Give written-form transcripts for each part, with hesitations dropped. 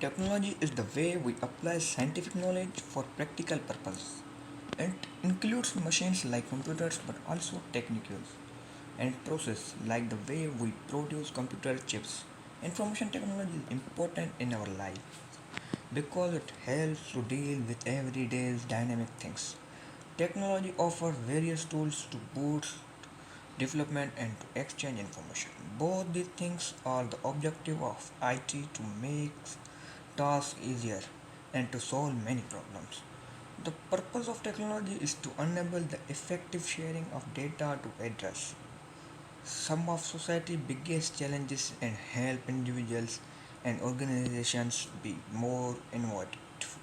Technology is the way we apply scientific knowledge for practical purposes. It includes machines like computers but also technicals and process like the way we produce computer chips. Information technology is important in our life because it helps to deal with everyday's dynamic things. Technology offers various tools to boost development and to exchange information. Both these things are the objective of IT to make tasks easier and to solve many problems. The purpose of technology is to enable the effective sharing of data to address some of society's biggest challenges and help individuals and organizations be more innovative,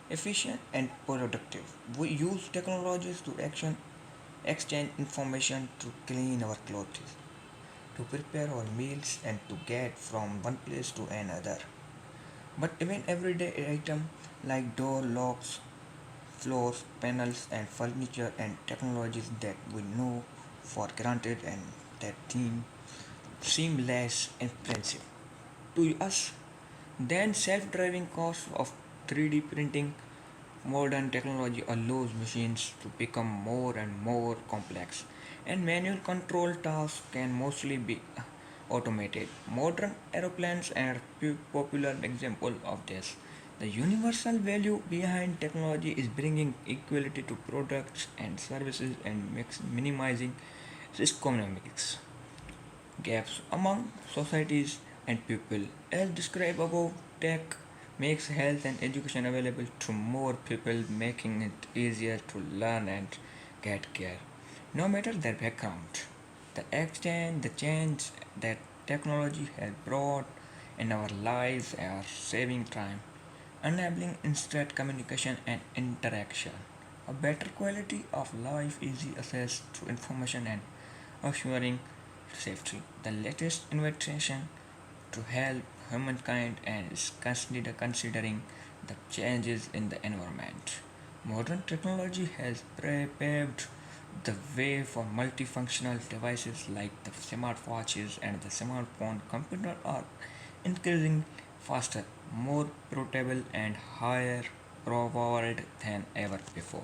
efficient and productive. We use technologies to exchange information to clean our clothes, to prepare our meals and to get from one place to another. But even everyday items like door locks, floors, panels and furniture and technologies that we know for granted and that seem less impressive to us than self-driving cars of 3D printing. Modern technology allows machines to become more and more complex, and manual control tasks can mostly be automated. Modern aeroplanes are a popular example of this. The universal value behind technology is bringing equality to products and services and minimizing economics gaps among societies and people. As described above, tech makes health and education available to more people, making it easier to learn and get care, no matter their background. The change that technology has brought in our lives are saving time, enabling instant communication and interaction, a better quality of life, easy access to information, and assuring safety. The latest innovation to help humankind and is considering the changes in the environment. Modern technology has paved the way for multifunctional devices like the smartwatches and the smartphone. Computers are increasing faster, more portable, and higher powered than ever before.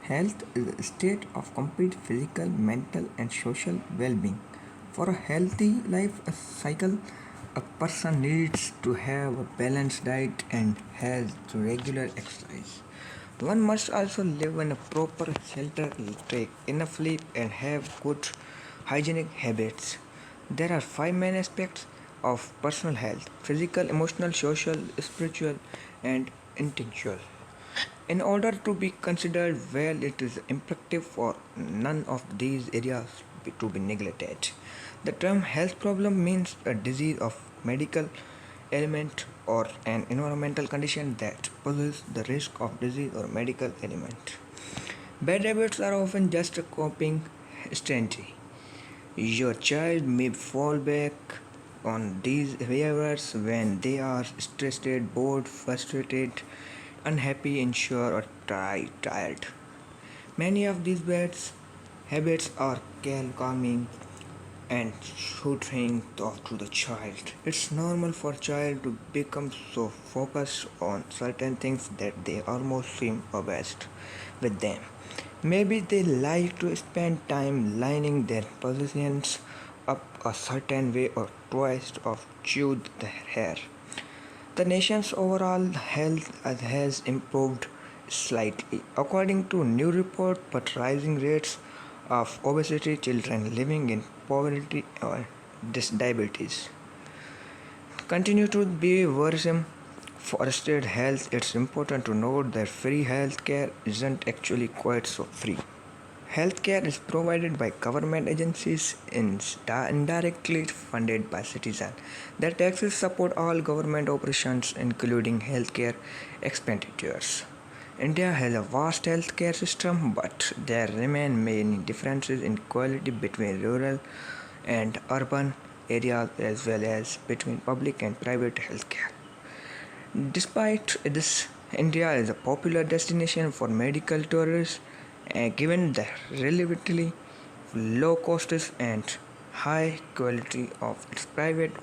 Health is a state of complete physical, mental, and social well being. For a healthy life cycle, a person needs to have a balanced diet and has regular exercise. One must also live in a proper shelter, take enough sleep, and have good hygienic habits. There are five main aspects of personal health: physical, emotional, social, spiritual, and intellectual. In order to be considered well, it is imperative for none of these areas to be neglected. The term health problem means a disease of medical ailment or an environmental condition that poses the risk of disease or medical ailment. Bad habits are often just a coping strategy. Your child may fall back on these behaviors when they are stressed, bored, frustrated, unhappy, unsure, or tired. Many of these bad habits are calming and soothing to the child. It's normal for a child to become so focused on certain things that they almost seem obsessed with them. Maybe they like to spend time lining their positions up a certain way or twist or chew their hair. The nation's overall health has improved slightly, according to a new report, but rising rates of obesity, children living in poverty, or diabetes continue to be worrisome. For state health, it's important to note that free healthcare isn't actually quite so free. Healthcare is provided by government agencies indirectly funded by citizens. Their taxes support all government operations, including healthcare expenditures. India has a vast healthcare system, but there remain many differences in quality between rural and urban areas as well as between public and private healthcare. Despite this, India is a popular destination for medical tourists, given the relatively low costs and high quality of its private